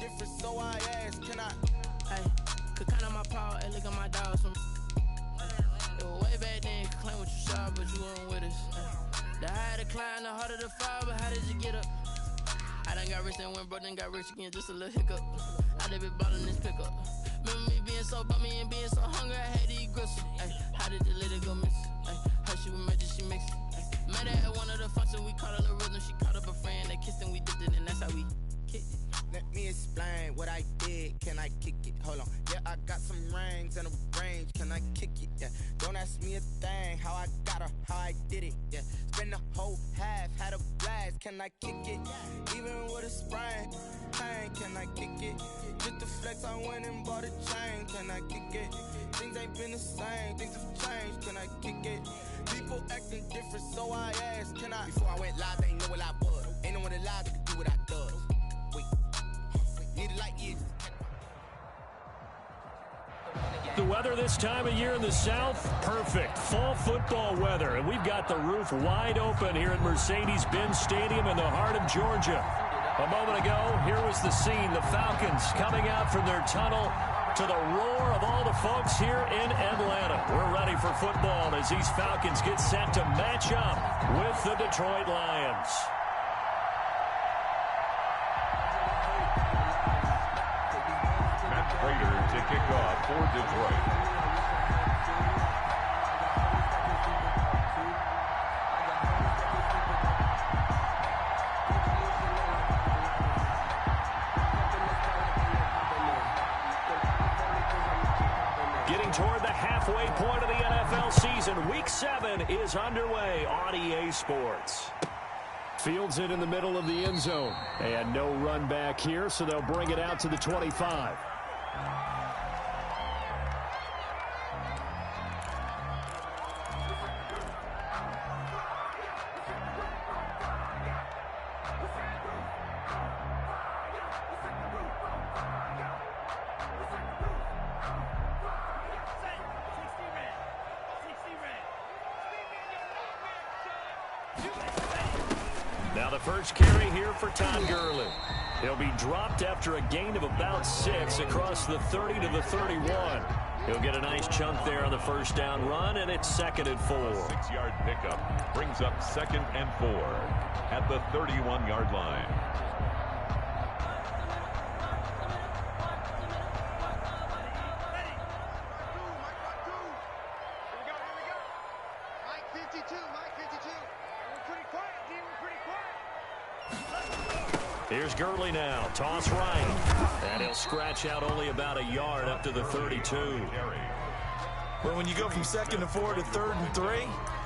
different, so I ask, can I? Hey, could count on my power, hey, look at my dogs. It was way back then, could claim what you saw, but you weren't with us. The higher the climb, the harder the fall, but how did you get up? I done got rich and went broke, then got rich again, just a little hiccup. I done been ballin' this pickup. Remember me being so bummy and being so hungry, I had to eat gristle. Ay, how did the lady go miss? Ay, how she was magic, she mixed it. Met her at one of the functions, we caught her the rhythm. She caught up a friend, they kissed and we dipped it, and that's how we kicked it. Let me explain what I did, can I kick it? Hold on, yeah, I got some rings and a range, can I kick it? Yeah, don't ask me a thing, how I got her, how I did it. Yeah, spend the whole half, had a blast, can I kick it? Even with a sprain, pain, can I kick it? Just the flex, I went and bought a chain, can I kick it? Things ain't been the same, things have changed, can I kick it? People acting different, so I asked, can I? Before I went live, they ain't know what I was. Ain't no one alive that could do what I does. Wait, need a light years. The weather this time of year in the South, perfect. Fall football weather, and we've got the roof wide open here at Mercedes-Benz Stadium in the heart of Georgia. A moment ago, here was the scene. The Falcons coming out from their tunnel to the roar of all the folks here in Atlanta. We're ready for football as these Falcons get set to match up with the Detroit Lions. To kick off for Detroit. Getting toward the halfway point of the NFL season, Week 7 is underway on EA Sports. Fields it in the middle of the end zone. And no run back here, so they'll bring it out to the 25. Now the first carry here for Todd Gurley. He'll be dropped after a gain of about 6 across the 30 to the 31. He'll get a nice chunk there on the first down run, and it's 2nd and 4. 6-yard pickup brings up 2nd and 4 at the 31-yard line. Here's Gurley now. Toss right. And he'll scratch out only about a yard up to the 32. Well, when you go from 2nd and 4 to 3rd and 3,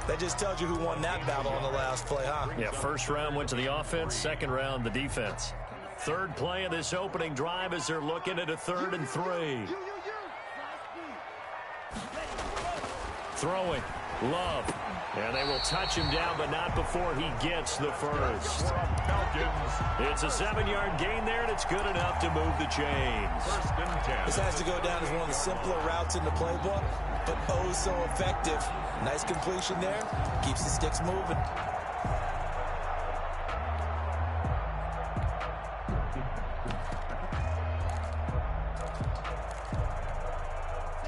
that just tells you who won that battle on the last play, huh? Yeah, first round went to the offense, second round the defense. Third play of this opening drive as they're looking at a 3rd and 3. Throwing. Love. And they will touch him down, but not before he gets the first. It's a 7-yard gain there, and it's good enough to move the chains. This has to go down as one of the simpler routes in the playbook, but oh so effective. Nice completion there. Keeps the sticks moving.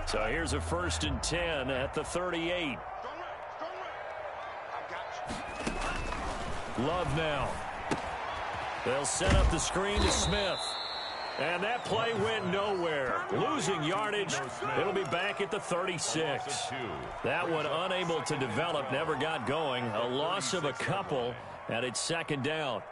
So here's a 1st and 10 at the 38. Love now. They'll set up the screen to Smith. And that play went nowhere. Losing yardage. It'll be back at the 36. That one unable to develop, never got going. A loss of a couple, and it's 2nd down.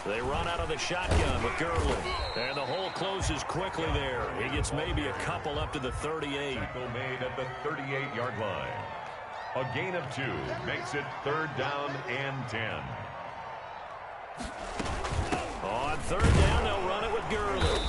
They run out of the shotgun with Gurley. And the hole closes quickly there. He gets maybe a couple up to the 38. Tackle made at the 38-yard line. A gain of 2 makes it 3rd down and 10. On 3rd down, they'll run it with Gurley.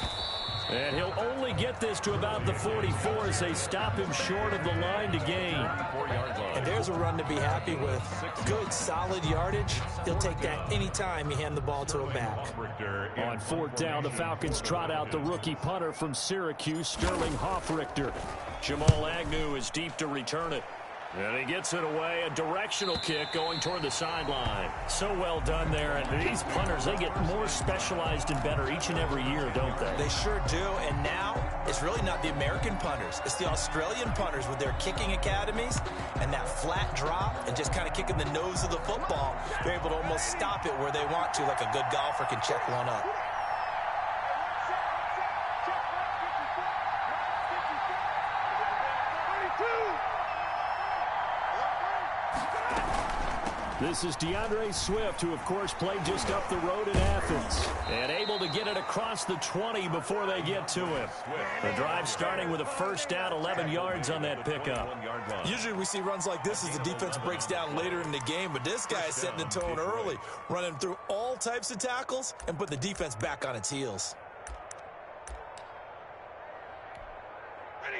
And he'll only get this to about the 44 as they stop him short of the line to gain. And there's a run to be happy with. Good, solid yardage. He'll take that anytime you hand the ball to a back. On 4th down, the Falcons trot out the rookie punter from Syracuse, Sterling Hoffrichter. Jamal Agnew is deep to return it. And he gets it away, a directional kick going toward the sideline. So well done there. And these punters, they get more specialized and better each and every year, don't they? They sure do. And now it's really not the American punters. It's the Australian punters with their kicking academies and that flat drop and just kind of kicking the nose of the football. They're able to almost stop it where they want to, like a good golfer can check one up. This is DeAndre Swift, who, of course, played just up the road in Athens. And able to get it across the 20 before they get to him. The drive starting with a first down, 11 yards on that pickup. Usually we see runs like this as the defense breaks down later in the game, but this guy is setting the tone early, running through all types of tackles and put the defense back on its heels.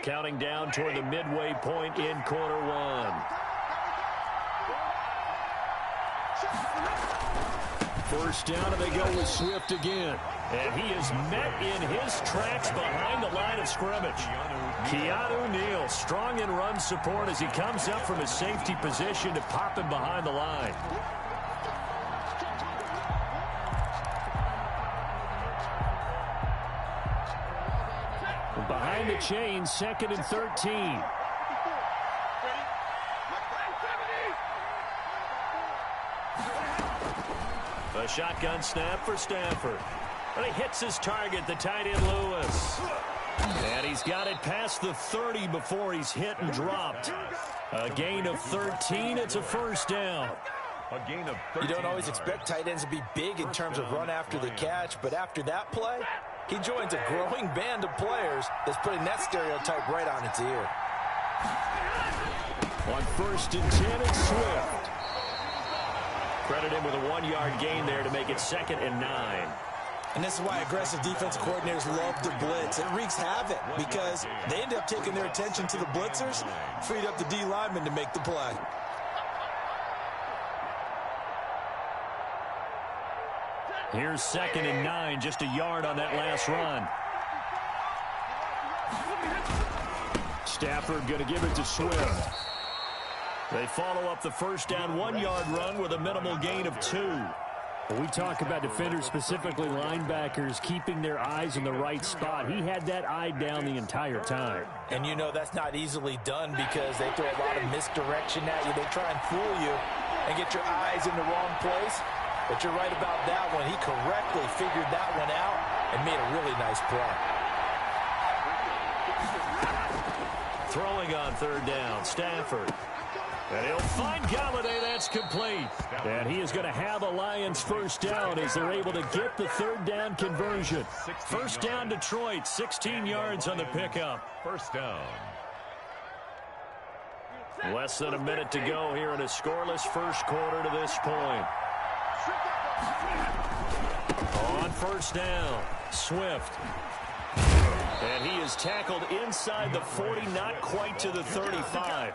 Counting down toward the midway point in quarter one. First down, and they go with Swift again. And he is met in his tracks behind the line of scrimmage. Keanu Neal, strong in run support as he comes up from his safety position to pop him behind the line. Behind the chain, 2nd and 13. A shotgun snap for Stafford. But he hits his target, the tight end Lewis. And he's got it past the 30 before he's hit and dropped. A gain of 13. It's a first down. You don't always expect tight ends to be big in terms of run after the catch, but after that play, he joins a growing band of players that's putting that stereotype right on its ear. On 1st and 10, it's Swift. Credit him with a 1-yard gain there to make it 2nd and 9. And this is why aggressive defensive coordinators love to blitz. It wreaks havoc because they end up taking their attention to the blitzers, freed up the D lineman to make the play. Here's 2nd and 9, just a yard on that last run. Stafford going to give it to Swift. They follow up the first down 1-yard run with a minimal gain of 2. When we talk about defenders, specifically linebackers, keeping their eyes in the right spot, he had that eye down the entire time. And you know that's not easily done because they throw a lot of misdirection at you. They try and fool you and get your eyes in the wrong place. But you're right about that one. He correctly figured that one out and made a really nice play. Throwing on 3rd down, Stafford. And he'll find Galladay. That's complete. And he is going to have a Lions first down as they're able to get the 3rd down conversion. First down, Detroit, 16 yards on the pickup. First down. Less than a minute to go here in a scoreless first quarter to this point. On 1st down, Swift. And he is tackled inside the 40, not quite to the 35.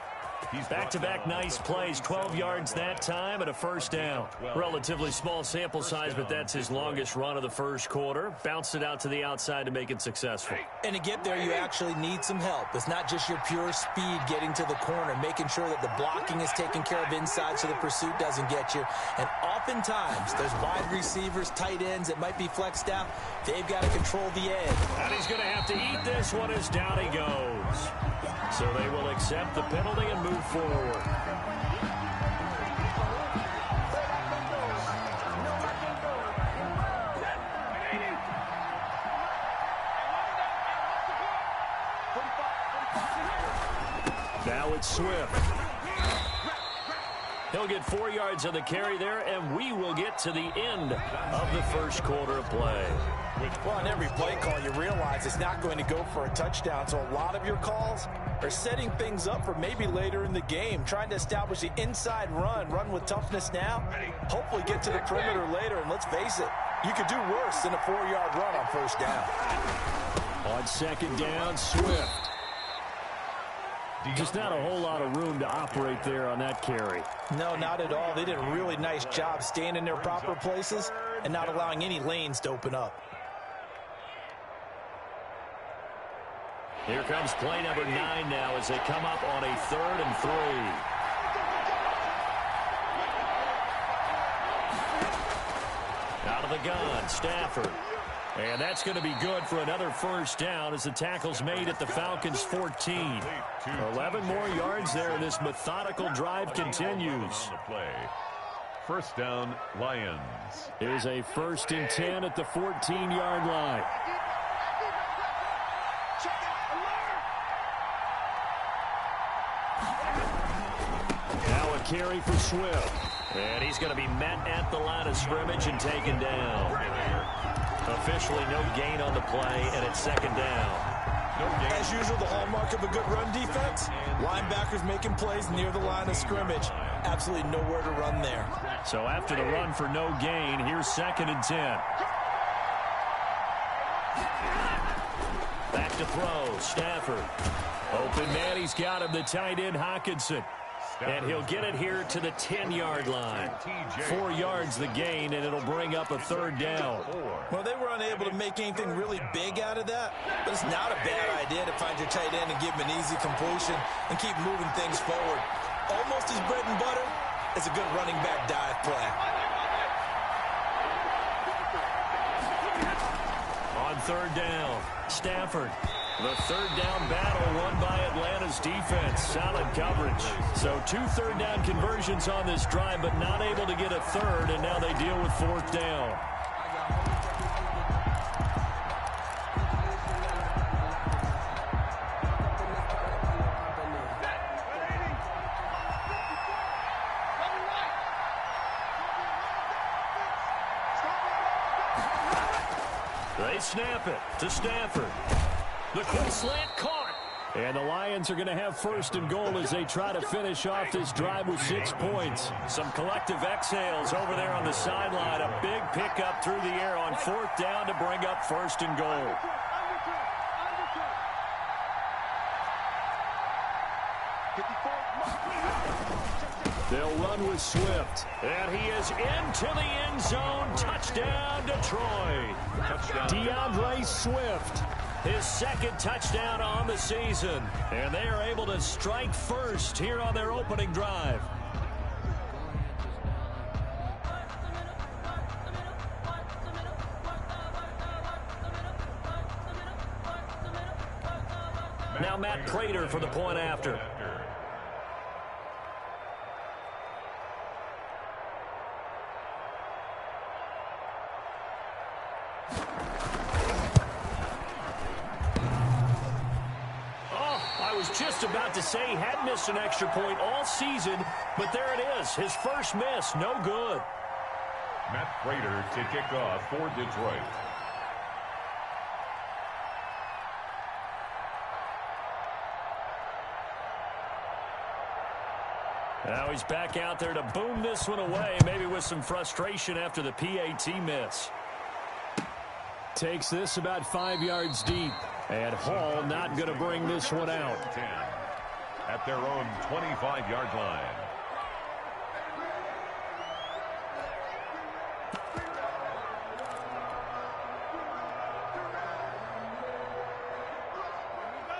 Back-to-back nice plays, 12 yards that time and a first down. Relatively small sample size, but that's his longest run of the first quarter. Bounced it out to the outside to make it successful. And to get there, you actually need some help. It's not just your pure speed getting to the corner, making sure that the blocking is taken care of inside so the pursuit doesn't get you. And oftentimes, those wide receivers, tight ends that might be flexed out, they've got to control the edge. And he's going to have to eat this one as down he goes. So they will accept the penalty and move forward. Now it's Swift. He'll get 4 yards on the carry there, and we will get to the end of the first quarter of play. Well, on every play call, you realize it's not going to go for a touchdown, so a lot of your calls are setting things up for maybe later in the game, trying to establish the inside run with toughness now, hopefully get to the perimeter later, and let's face it, you could do worse than a 4-yard run on first down. On 2nd down, Swift. Just not a whole lot of room to operate there on that carry. No, not at all. They did a really nice job staying in their proper places and not allowing any lanes to open up. Here comes play number 9 now as they come up on a 3rd and 3. Out of the gun, Stafford. And that's going to be good for another first down as the tackle's made at the Falcons' 14. 11 more yards there, and this methodical drive continues. First down, Lions. Here's a 1st and 10 at the 14-yard line. Now a carry for Swift. And he's going to be met at the line of scrimmage and taken down. Officially no gain on the play, and it's 2nd down. As usual, the hallmark of a good run defense, linebackers making plays near the line of scrimmage. Absolutely nowhere to run there. So after the run for no gain, here's 2nd and 10. Back to throw, Stafford. Open man, he's got him, the tight end Hockenson. And he'll get it here to the 10-yard line. 4 yards the gain, and it'll bring up a 3rd down. Well, they were unable to make anything really big out of that, but it's not a bad idea to find your tight end and give him an easy completion and keep moving things forward. Almost his bread and butter is a good running back dive play. On 3rd down, Stafford. The 3rd down battle won by Atlanta's defense. Solid coverage. So 2 3rd down conversions on this drive, but not able to get a 3rd, and now they deal with 4th down. They snap it to Stafford. The quick slant caught. And the Lions are going to have 1st and goal as they try to finish off this drive with 6 points. Some collective exhales over there on the sideline. A big pickup through the air on 4th down to bring up 1st and goal. They'll run with Swift. And he is into the end zone. Touchdown, Detroit. DeAndre Swift. His 2nd touchdown on the season. And they are able to strike first here on their opening drive. Now Matt Prater for the point after. Just about to say he had missed an extra point all season, but there it is. His first miss, no good. Matt Prater to kick off for Detroit. Now he's back out there to boom this one away, maybe with some frustration after the PAT miss. Takes this about 5 yards deep. And Hall not going to bring this one out. 10 at their own 25-yard line.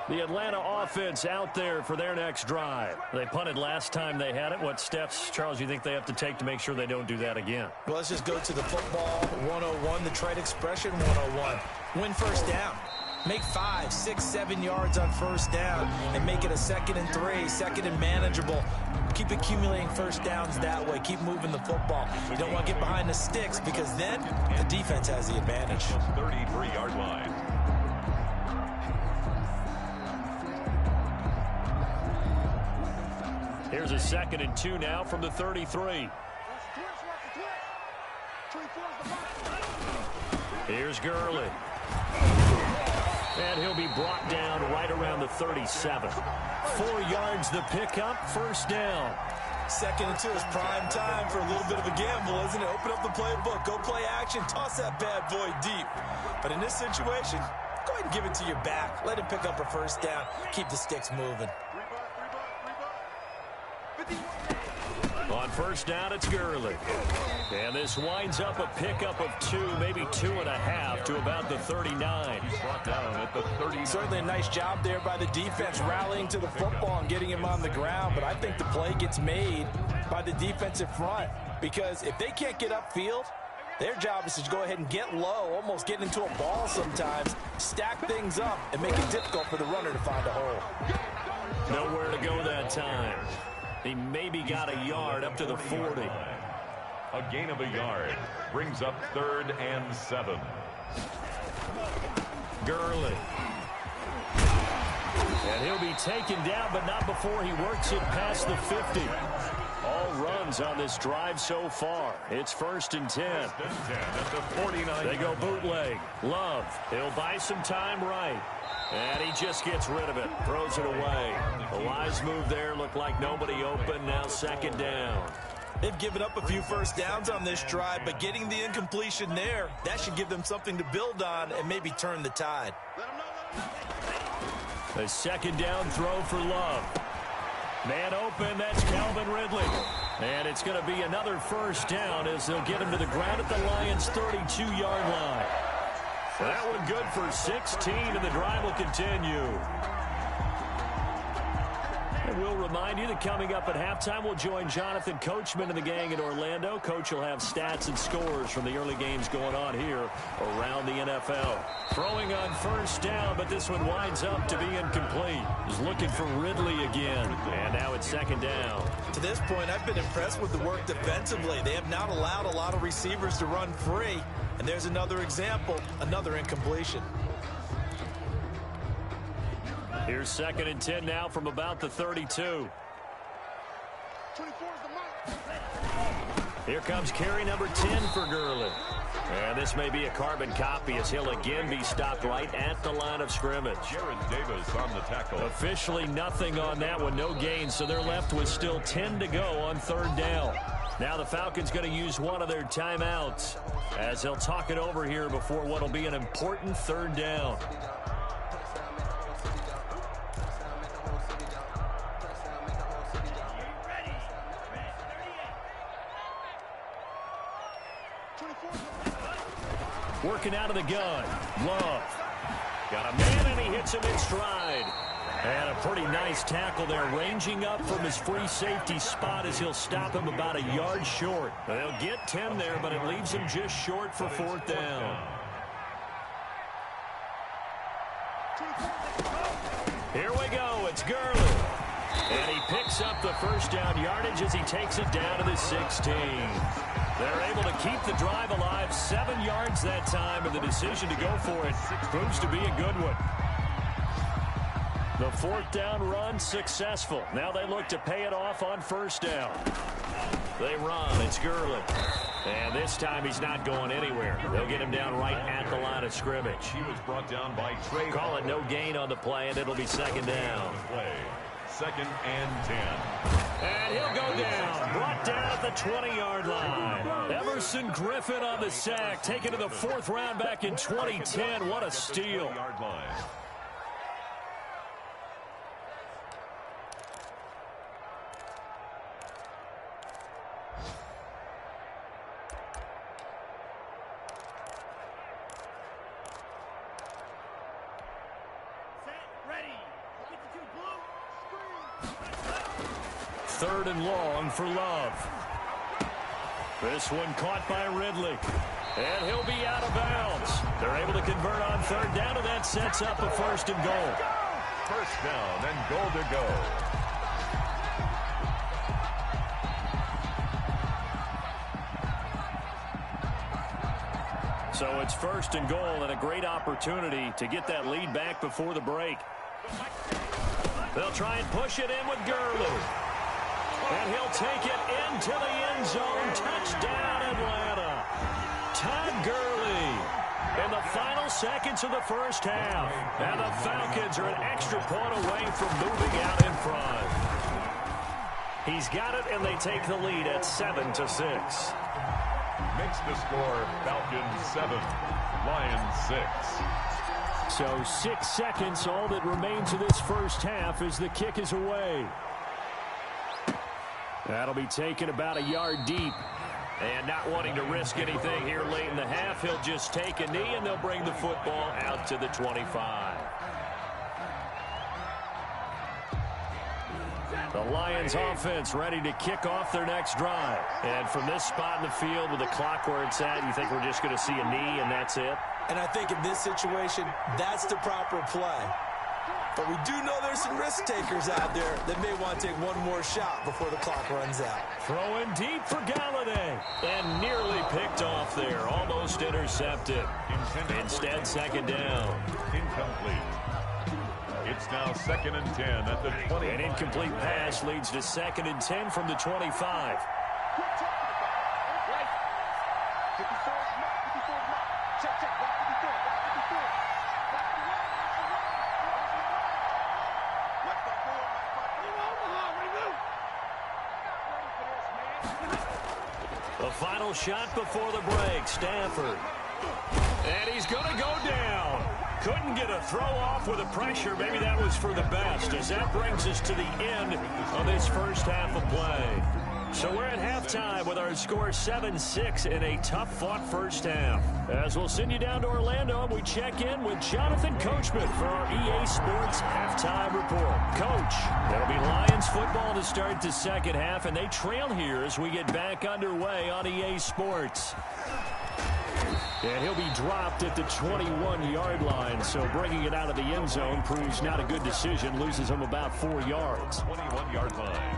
The Atlanta offense out there for their next drive. They punted last time they had it. What steps, Charles, you think they have to take to make sure they don't do that again? Well, let's just go to the football 101, the trade expression 101. Win 1st down. Make 5, 6, 7 yards on 1st down and make it a 2nd and 3, 2nd and manageable. Keep accumulating 1st downs that way. Keep moving the football. You don't want to get behind the sticks because then the defense has the advantage. 33-yard line. Here's a 2nd and 2 now from the 33. Here's Gurley. And he'll be brought down right around the 37. 4 yards the pickup, 1st down. 2nd and 2 is prime time for a little bit of a gamble, isn't it? Open up the playbook, go play action, toss that bad boy deep. But in this situation, go ahead and give it to your back. Let him pick up a 1st down. Keep the sticks moving. On On first down, it's Gurley. And this winds up a pickup of 2, maybe 2.5 to about the 39. He's brought down at the 30. Certainly a nice job there by the defense rallying to the football and getting him on the ground. But I think the play gets made by the defensive front, because if they can't get upfield, their job is to go ahead and get low, almost get into a ball sometimes, stack things up, and make it difficult for the runner to find a hole. Nowhere to go that time. He maybe got a yard up to the 40. A gain of a yard brings up 3rd and 7. Gurley. And he'll be taken down, but not before he works it past the 50. All runs on this drive so far. It's 1st and 10. At the 49. They go bootleg. Love. He'll buy some time right. And he just gets rid of it. Throws it away. The wise move there. Looked like nobody open. Now 2nd down. They've given up a few first downs on this drive, but getting the incompletion there, that should give them something to build on and maybe turn the tide. A 2nd down throw for Love. Man open, that's Calvin Ridley. And it's going to be another 1st down as they'll get him to the ground at the Lions' 32-yard line. That one good for 16, and the drive will continue. And we'll remind you that coming up at halftime, we'll join Jonathan Coachman and the gang in Orlando. Coach will have stats and scores from the early games going on here around the NFL. Throwing on 1st down, but this one winds up to be incomplete. He's looking for Ridley again. And now it's 2nd down. To this point, I've been impressed with the work defensively. They have not allowed a lot of receivers to run free. And there's another example, another incompletion. Here's 2nd and 10 now from about the 32. Here comes carry number 10 for Gurley. And this may be a carbon copy as he'll again be stopped right at the line of scrimmage. Jared Davis on the tackle. Officially nothing on that one, no gain, so they're left with still 10 to go on 3rd down. Now the Falcons going to use one of their timeouts as they'll talk it over here before what will be an important 3rd down. Working out of the gun. Love. Got a man, and he hits him in stride. And a pretty nice tackle there, ranging up from his free safety spot as he'll stop him about a yard short. They'll get 10 there, but it leaves him just short for 4th down. Here we go. It's Gurley. And he picks up the 1st down yardage as he takes it down to the 16. They're able to keep the drive alive, 7 yards that time, and the decision to go for it proves to be a good one. The 4th down run successful. Now they look to pay it off on 1st down. They run. It's Gurley. And this time he's not going anywhere. They'll get him down right at the line of scrimmage. He was brought down by Trey. Call it no gain on the play, and it'll be 2nd down. 2nd and 10. And he'll go down. Brought down at the 20-yard line. Everson Griffin on the sack. Taken to the 4th round back in 2010. What a steal. Third and long for Love. This one caught by Ridley. And he'll be out of bounds. They're able to convert on 3rd down, and that sets up a 1st and goal. 1st down and goal to go. So it's 1st and goal, and a great opportunity to get that lead back before the break. They'll try and push it in with Gurley. And he'll take it into the end zone. Touchdown, Atlanta. Todd Gurley in the final seconds of the 1st half. And the Falcons are an extra point away from moving out in front. He's got it, and they take the lead at 7-6. Makes the score Falcons 7, Lions 6. So 6 seconds, all that remains of this 1st half as the kick is away. That'll be taken about a yard deep. And not wanting to risk anything here late in the half, he'll just take a knee, and they'll bring the football out to the 25. The Lions offense ready to kick off their next drive. And from this spot in the field with the clock where it's at, you think we're just going to see a knee and that's it? And I think in this situation, that's the proper play. But we do know there's some risk takers out there that may want to take one more shot before the clock runs out. Throwing deep for Galladay. And nearly picked off there. Almost intercepted. Instead, second down. Incomplete. It's now 2nd and 10 at the 20. An incomplete pass leads to 2nd and 10 from the 25. The final shot before the break, Stafford. And he's going to go down. Couldn't get a throw off with the pressure. Maybe that was for the best, as that brings us to the end of this first half of play. So we're at halftime with our score 7-6 in a tough-fought first half. As we'll send you down to Orlando, and we check in with Jonathan Coachman for our EA Sports Halftime Report. Coach, it'll be Lions football to start the second half, and they trail here as we get back underway on EA Sports. And he'll be dropped at the 21-yard line, so bringing it out of the end zone proves not a good decision. Loses him about 4 yards. 21-yard line.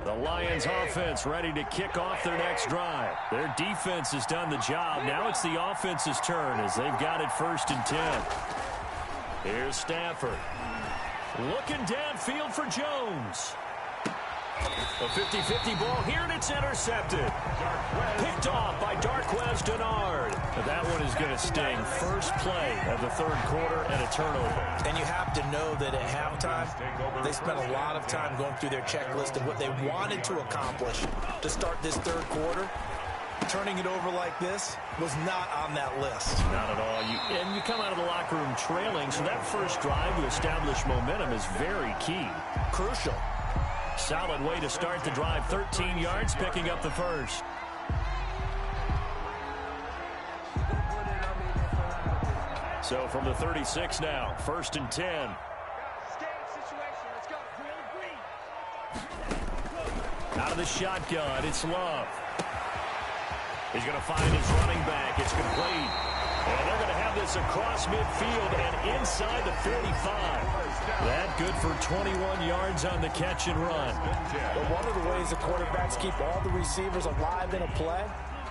The Lions offense ready to kick off their next drive. Their defense has done the job. Now it's the offense's turn as they've got it 1st and 10. Here's Stafford. Looking downfield for Jones. A 50-50 ball here, and it's intercepted. Picked off by Darquez Denard. That one is going to sting. First play of the third quarter and a turnover. And you have to know that at halftime, they spent a lot of time going through their checklist of what they wanted to accomplish to start this third quarter. Turning it over like this was not on that list. Not at all. And you come out of the locker room trailing, so that first drive to establish momentum is very key. Crucial. Solid way to start the drive. 13 yards, picking up the first. So from the 36 now, 1st and 10. Out of the shotgun, it's Love. He's going to find his running back. It's complete. And they're going to have this across midfield and inside the 45. That good for 21 yards on the catch and run. But one of the ways the quarterbacks keep all the receivers alive in a play,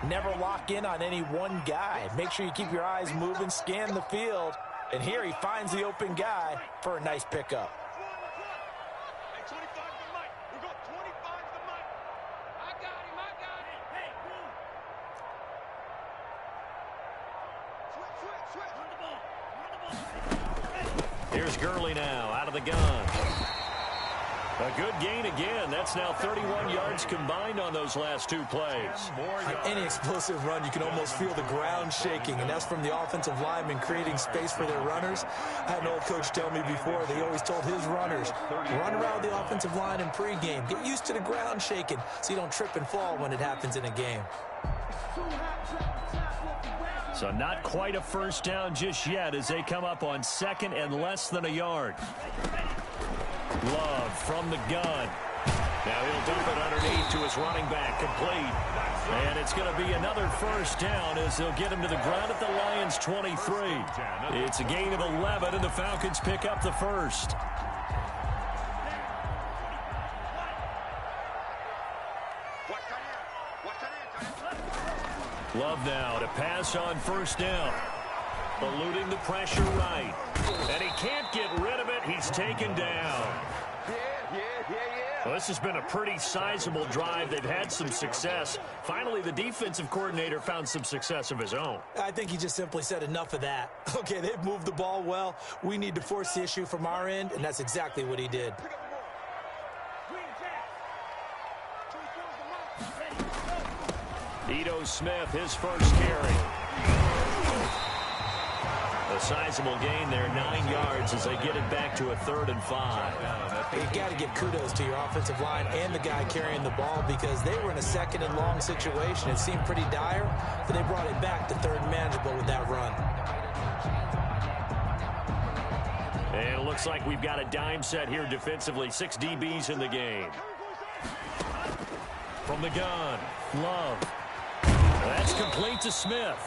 never lock in on any one guy. Make sure you keep your eyes moving, scan the field. And here he finds the open guy for a nice pickup. Here's Gurley now, out of the gun. A good gain again. That's now 31 yards combined on those last 2 plays. On any explosive run, you can almost feel the ground shaking, and that's from the offensive linemen creating space for their runners. I had an old coach tell me before, they always told his runners, run around the offensive line in pregame. Get used to the ground shaking so you don't trip and fall when it happens in a game. So not quite a first down just yet as they come up on 2nd and less than a yard. Love from the gun. Now he'll dump it underneath to his running back, complete. And it's going to be another first down as they'll get him to the ground at the Lions' 23. It's a gain of 11, and the Falcons pick up the first. Love now to pass on first down. Eluding the pressure right. And he can't get rid of it. He's taken down. Well, this has been a pretty sizable drive. They've had some success. Finally, the defensive coordinator found some success of his own. I think he just simply said enough of that. Okay, they've moved the ball well. We need to force the issue from our end, and that's exactly what he did. Ito Smith, his first carry. A sizable gain there, 9 yards as they get it back to a 3rd and 5. You've got to give kudos to your offensive line and the guy carrying the ball because they were in a 2nd and long situation. It seemed pretty dire, but they brought it back to 3rd and manageable with that run. And it looks like we've got a dime set here defensively. 6 DBs in the game. From the gun, Love. That's complete to Smith.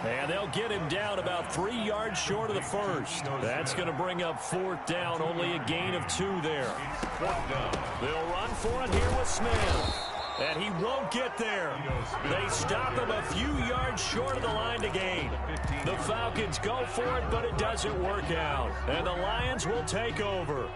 And they'll get him down about 3 yards short of the first. That's going to bring up 4th down. Only a gain of 2 there. They'll run for it here with Smith. And he won't get there. They stop him a few yards short of the line to gain. The Falcons go for it, but it doesn't work out. And the Lions will take over.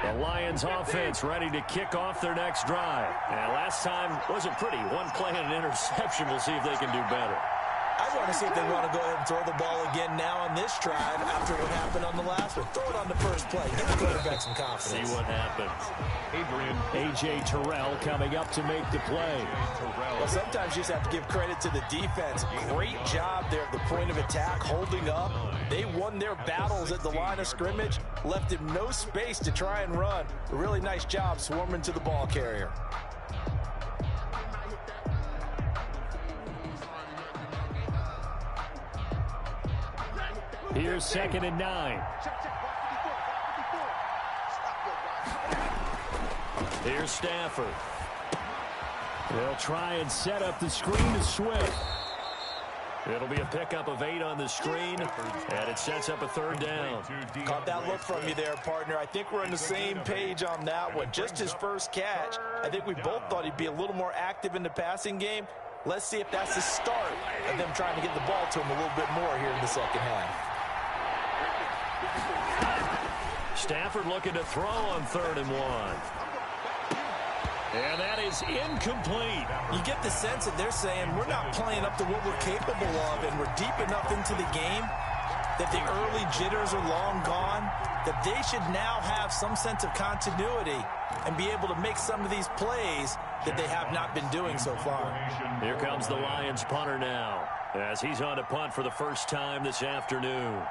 The Lions offense ready to kick off their next drive. And last time wasn't pretty. 1 play and an interception. We'll see if they can do better. I want to see if they want to go ahead and throw the ball again now on this drive after what happened on the last one. Throw it on the first play. Give the quarterback some confidence. See what happens. A.J. Terrell coming up to make the play. Well, sometimes you just have to give credit to the defense. Great job there at the point of attack, holding up. They won their battles at the line of scrimmage, left him no space to try and run. A really nice job swarming to the ball carrier. Here's 2nd and 9. Here's Stafford. They'll try and set up the screen to Swift. It'll be a pickup of 8 on the screen, and it sets up a 3rd down. Caught that look from you there, partner. I think we're on the same page on that one. Just his first catch. I think we both thought he'd be a little more active in the passing game. Let's see if that's the start of them trying to get the ball to him a little bit more here in the second half. Stafford looking to throw on 3rd and 1. And that is incomplete. You get the sense that they're saying we're not playing up to what we're capable of, and we're deep enough into the game that the early jitters are long gone, that they should now have some sense of continuity and be able to make some of these plays that they have not been doing so far. Here comes the Lions punter now as he's on to punt for the first time this afternoon.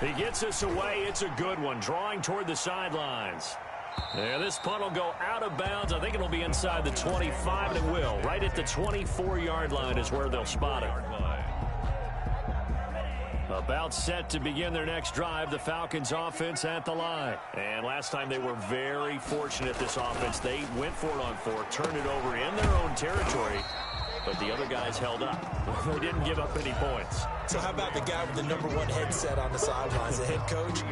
He gets us away. It's a good one, drawing toward the sidelines. Yeah, this punt will go out of bounds. I think it'll be inside the 25, and it will. Right at the 24-yard line is where they'll spot it. About set to begin their next drive, the Falcons offense at the line. And last time they were very fortunate, this offense. They went for it on 4, turned it over in their own territory, but the other guys held up. They didn't give up any points. So how about the guy with the #1 headset on the sidelines, the head coach?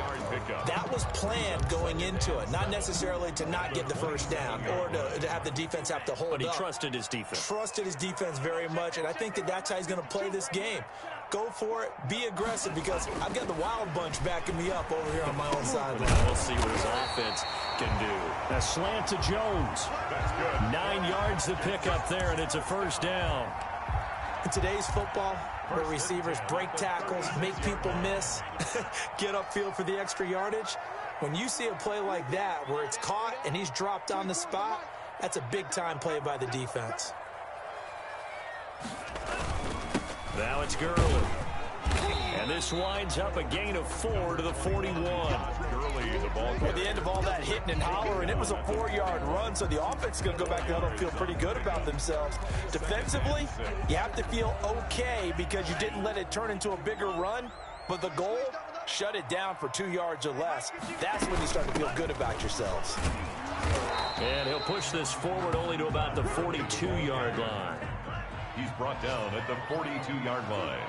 That was planned going into it, not necessarily to not get the first down or to have the defense have to hold up. But he trusted his defense. Trusted his defense very much, and I think that that's how he's going to play this game. Go for it, be aggressive, because I've got the wild bunch backing me up over here on my own sideline. We'll see what his offense can do. A slant to Jones. 9 yards to pick up there, and it's a first down. In today's football, where receivers break tackles, make people miss, get upfield for the extra yardage, when you see a play like that where it's caught and he's dropped on the spot, that's a big-time play by the defense. Now it's Gurley. And this winds up a gain of 4 to the 41. At the end of all that hitting and hollering, it was a 4-yard run, so the offense is going to go back out and feel pretty good about themselves. Defensively, you have to feel okay because you didn't let it turn into a bigger run, but the goal, shut it down for 2 yards or less. That's when you start to feel good about yourselves. And he'll push this forward only to about the 42-yard line. He's brought down at the 42-yard line.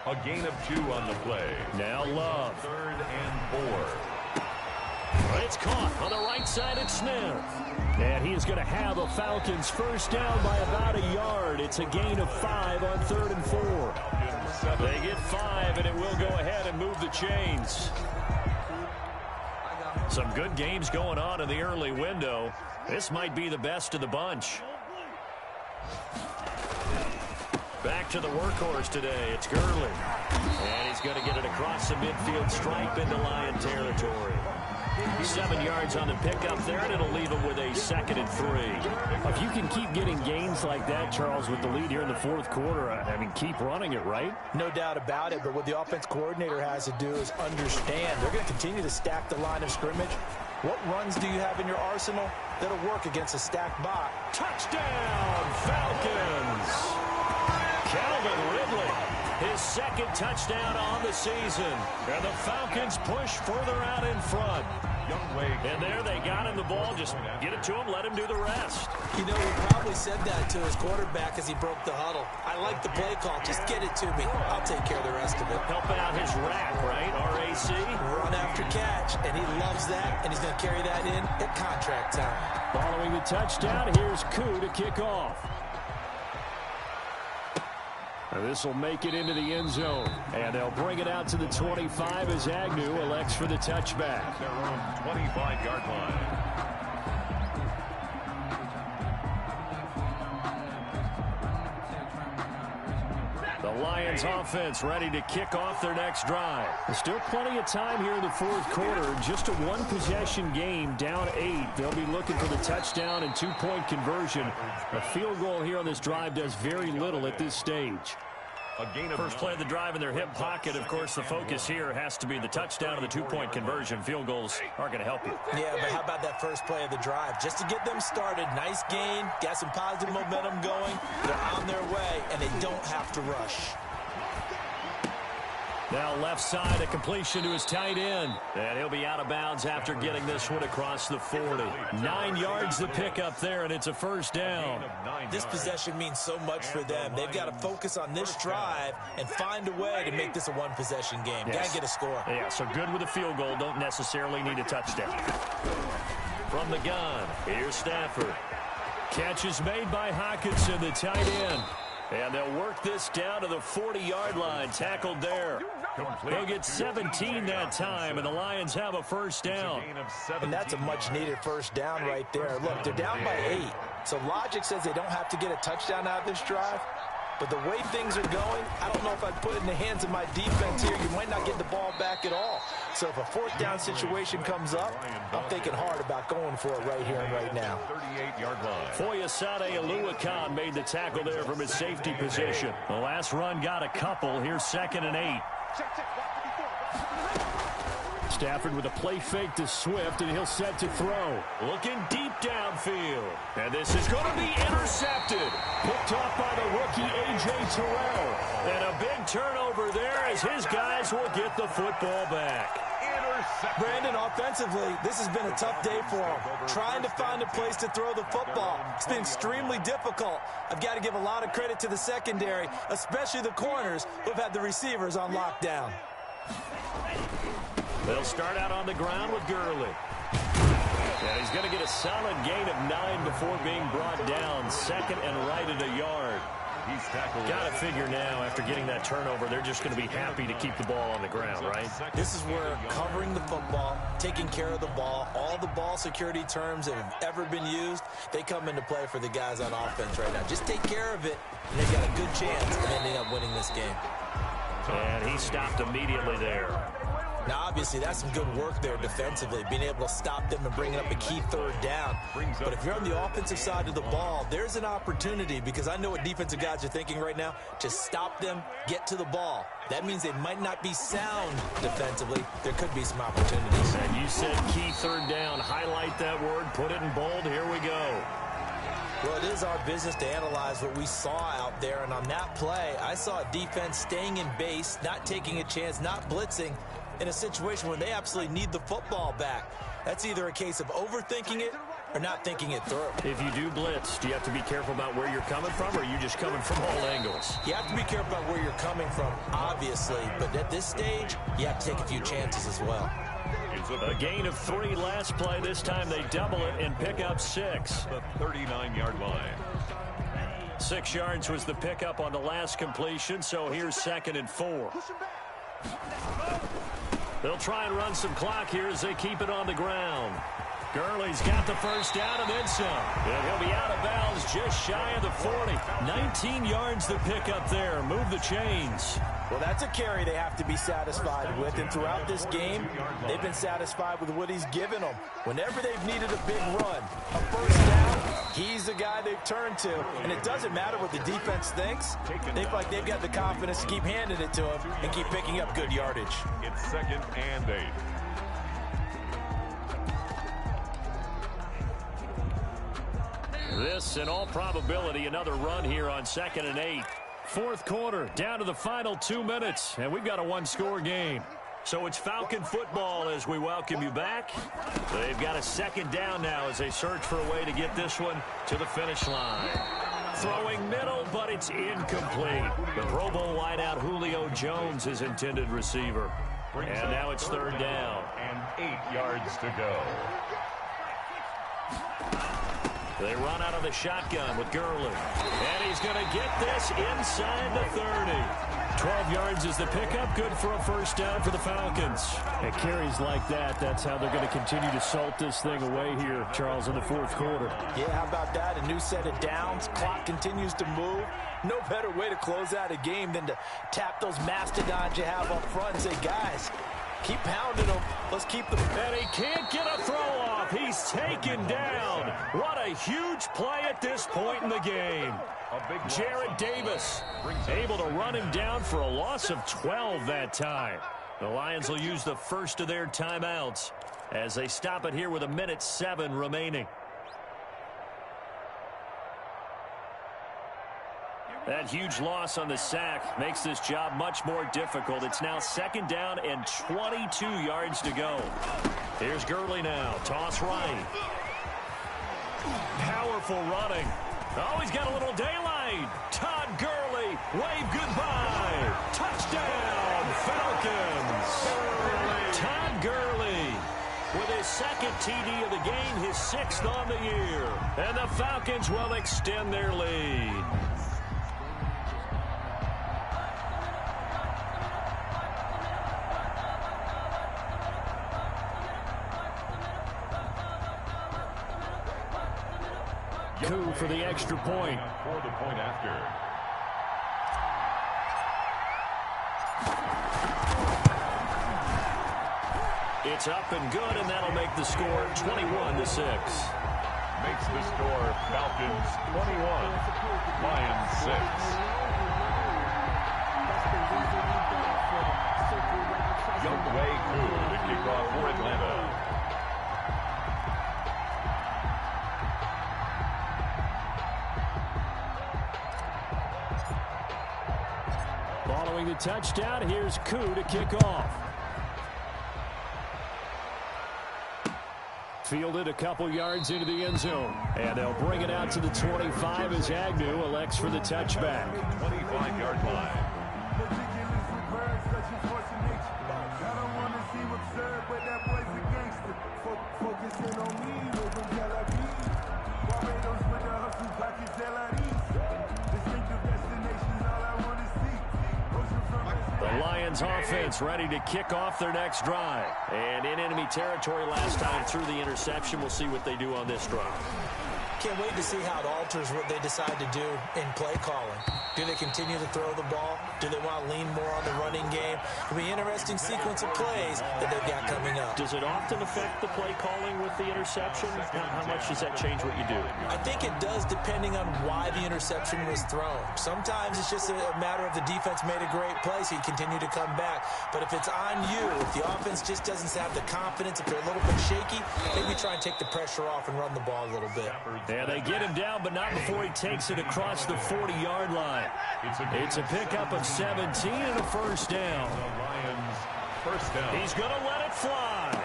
A gain of 2 on the play. Now Love. 3rd and 4. It's caught on the right side at Smith. And he is going to have a Falcons first down by about a yard. It's a gain of 5 on 3rd and 4. They get 5, and it will go ahead and move the chains. Some good games going on in the early window. This might be the best of the bunch. Back to the workhorse today. It's Gurley. And he's going to get it across the midfield stripe into Lion territory. 7 yards on the pickup there, and it'll leave him with a 2nd and 3. If you can keep getting gains like that, Charles, with the lead here in the fourth quarter, I mean, keep running it, right? No doubt about it, but what the offense coordinator has to do is understand they're going to continue to stack the line of scrimmage. What runs do you have in your arsenal that'll work against a stacked box? Touchdown, Falcons! Calvin Ridley, his 2nd touchdown on the season. And the Falcons push further out in front. And there they got him the ball. Just get it to him, let him do the rest. You know, he probably said that to his quarterback as he broke the huddle. I like the play call. Just get it to me. I'll take care of the rest of it. Helping out his rack, right? RAC. Run after catch. And he loves that. And he's going to carry that in at contract time. Following the touchdown, here's Koo to kick off. This will make it into the end zone. And they'll bring it out to the 25 as Agnew elects for the touchback. Their own 25-yard line. The Lions offense ready to kick off their next drive. There's still plenty of time here in the fourth quarter. Just a one-possession game, down 8. They'll be looking for the touchdown and 2-point conversion. A field goal here on this drive does very little at this stage. First play of the drive in their hip pocket. Of course, the focus here has to be the touchdown and the 2-point conversion. Field goals aren't going to help you. Yeah, but how about that first play of the drive? Just to get them started, nice gain, got some positive momentum going. They're on their way, and they don't have to rush. Now left side, a completion to his tight end. And he'll be out of bounds after getting this one across the 40. 9 yards to pick up there, and it's a first down. This possession means so much for them. They've got to focus on this drive and find a way to make this a one-possession game. Yes. Got to get a score. Yeah, so good with a field goal. Don't necessarily need a touchdown. From the gun, here's Stafford. Catch is made by Hockenson, the tight end. And they'll work this down to the 40-yard line. Tackled there. They'll get 17 that time, and the Lions have a first down. And that's a much-needed first down right there. Look, they're down by 8. So logic says they don't have to get a touchdown out of this drive. But the way things are going, I don't know if I'd put it in the hands of my defense here. You might not get the ball back at all. So if a fourth down situation comes up, I'm thinking hard about going for it right here and right now. 38-yard line. Foyesade Aluakan made the tackle there from his safety position. The last run got a couple. Here's 2nd and 8. Stafford with a play fake to Swift, and he'll set to throw. Looking deep downfield. And this is going to be intercepted. Picked off by the rookie A.J. Terrell. And a big turnover there as his guys will get the football back. Brandon, offensively, this has been a tough day for him. Trying to find a place to throw the football. It's been extremely difficult. I've got to give a lot of credit to the secondary, especially the corners who've had the receivers on lockdown. They'll start out on the ground with Gurley. And he's going to get a solid gain of 9 before being brought down. 2nd and right at a yard. He's tackled. Got to figure now, after getting that turnover, they're just going to be happy to keep the ball on the ground, right? This is where covering the football, taking care of the ball, all the ball security terms that have ever been used, they come into play for the guys on offense right now. Just take care of it, and they've got a good chance of ending up winning this game. And he stopped immediately there. Now, obviously, that's some good work there defensively, being able to stop them and bring up a key third down. But if you're on the offensive side of the ball, there's an opportunity, because I know what defensive guys are thinking right now. Just stop them, get to the ball. That means they might not be sound defensively. There could be some opportunities. And you said key third down. Highlight that word, put it in bold. Here we go. Well, it is our business to analyze what we saw out there, and on that play, I saw a defense staying in base, not taking a chance, not blitzing, in a situation where they absolutely need the football back. That's either a case of overthinking it or not thinking it through. If you do blitz, do you have to be careful about where you're coming from, or are you just coming from all angles? You have to be careful about where you're coming from, obviously, but at this stage, you have to take a few chances as well. A gain of 3 last play. This time they double it and pick up 6. The 39-yard line. 6 yards was the pickup on the last completion, so here's 2nd and 4. They'll try and run some clock here as they keep it on the ground. Gurley's got the first down and then some. And he'll be out of bounds just shy of the 40. 19 yards to pick up there. Move the chains. Well, that's a carry they have to be satisfied with. And throughout this game, they've been satisfied with what he's given them. Whenever they've needed a big run, a first down, he's the guy they've turned to. And it doesn't matter what the defense thinks. They feel like they've got the confidence to keep handing it to him and keep picking up good yardage. It's 2nd and 8. This, in all probability, another run here on 2nd and 8. Fourth quarter, down to the final 2 minutes, and we've got a one-score game. So it's Falcon football as we welcome you back. They've got a second down now as they search for a way to get this one to the finish line. Throwing middle, but it's incomplete. The Pro Bowl wideout Julio Jones is intended receiver. And now it's 3rd down. And 8 yards to go. They run out of the shotgun with Gurley. And he's going to get this inside the 30. 12 yards is the pickup. Good for a first down for the Falcons. And carries like that, that's how they're going to continue to salt this thing away here, Charles, in the fourth quarter. Yeah, how about that? A new set of downs. Clock continues to move. No better way to close out a game than to tap those mastodons you have up front and say, guys, keep pounding them. Let's keep them. And he can't get a throw off. He's taken down. What a huge play at this point in the game. Jared Davis able to run him down for a loss of 12 that time. The Lions will use the first of their timeouts as they stop it here with 1:07 remaining. That huge loss on the sack makes this job much more difficult. It's now 2nd down and 22 yards to go. Here's Gurley now. Toss right. Powerful running. Oh, he's got a little daylight. Todd Gurley, wave goodbye. Touchdown, Falcons. Todd Gurley with his 2nd TD of the game, his 6th on the year. And the Falcons will extend their lead. Coup for the extra point. For the point after. It's up and good, and that'll make the score 21-6. Makes the score Falcons 21, Lions 6. Younghoe Koo to kick off for Atlanta. Following the touchdown, here's Koo to kick off. Fielded a couple yards into the end zone. And they'll bring it out to the 25 as Agnew elects for the touchback. 25-yard line. The Lions offense ready to kick off their next drive. And in enemy territory last time through the interception. We'll see what they do on this drive. Can't wait to see how it alters what they decide to do in play calling. Do they continue to throw the ball? Do they want to lean more on the running game? It'll be an interesting sequence of plays that they've got coming up. Does it often affect the play calling with the interception? How much does that change what you do? I think it does depending on why the interception was thrown. Sometimes it's just a matter of the defense made a great play, so you continue to come back. But if it's on you, if the offense just doesn't have the confidence, if they're a little bit shaky, maybe try and take the pressure off and run the ball a little bit. Yeah, they get him down, but not before he takes it across the 40-yard line. It's a pickup of 17 and a first down. The Lions first down. He's going to let it fly.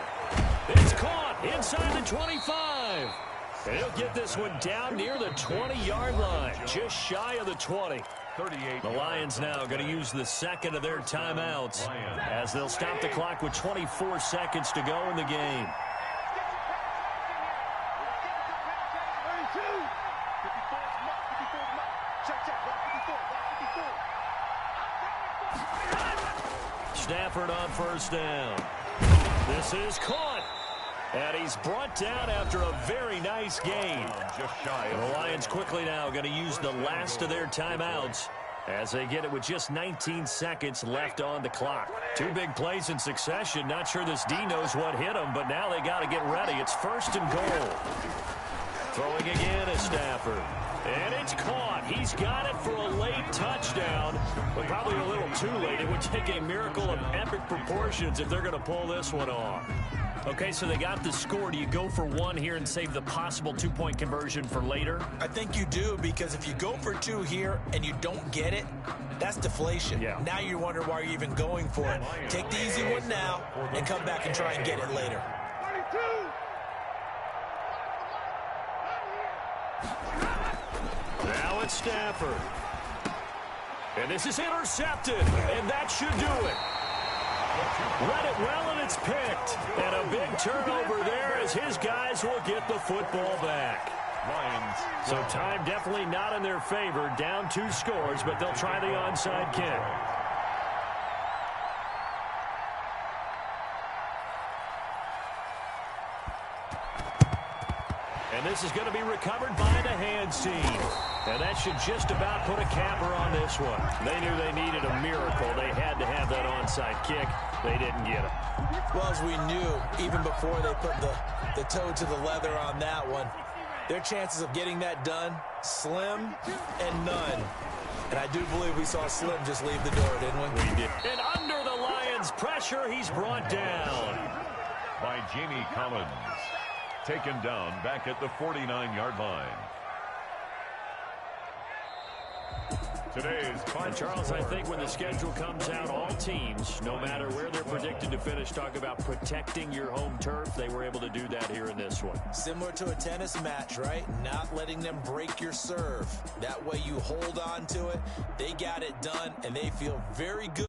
It's caught inside the 25. And he'll get this one down near the 20-yard line, just shy of the 20. 38. The Lions now going to use the second of their timeouts as they'll stop the clock with 24 seconds to go in the game. Stafford on first down. This is caught. And he's brought down after a very nice gain. Just shy of the Lions quickly now going to use the last of their timeouts as they get it with just 19 seconds left on the clock. Two big plays in succession. Not sure this D knows what hit him, but now they got to get ready. It's 1st and goal. Throwing again is Stafford. And it's caught. He's got it for a late touchdown, but probably a little too late. It would take a miracle of epic proportions if they're going to pull this one off. Okay, so they got the score. Do you go for one here and save the possible 2-point conversion for later? I think you do, because if you go for 2 here and you don't get it, that's deflation. Yeah. Now you wonder why you're even going for it. Take the easy one now and come back and try and get it later. Now it's Stafford. And this is intercepted, and that should do it. Read it well, and it's picked. And a big turnover there as his guys will get the football back. Lions. So time definitely not in their favor. Down 2 scores, but they'll try the onside kick. And this is going to be recovered by the hands team. And that should just about put a capper on this one. They knew they needed a miracle. They had to have that onside kick. They didn't get it. Well, as we knew, even before they put the toe to the leather on that one, their chances of getting that done, slim and none. And I do believe we saw Slim just leave the door, didn't we? We did. And under the Lions' pressure, he's brought down by Jamie Collins. Taken down back at the 49-yard line. Today's fine, Charles. I think when the schedule comes out, all teams, no matter where they're predicted to finish, talk about protecting your home turf. They were able to do that here in this one. Similar to a tennis match, right? Not letting them break your serve. That way you hold on to it. They got it done, and they feel very good.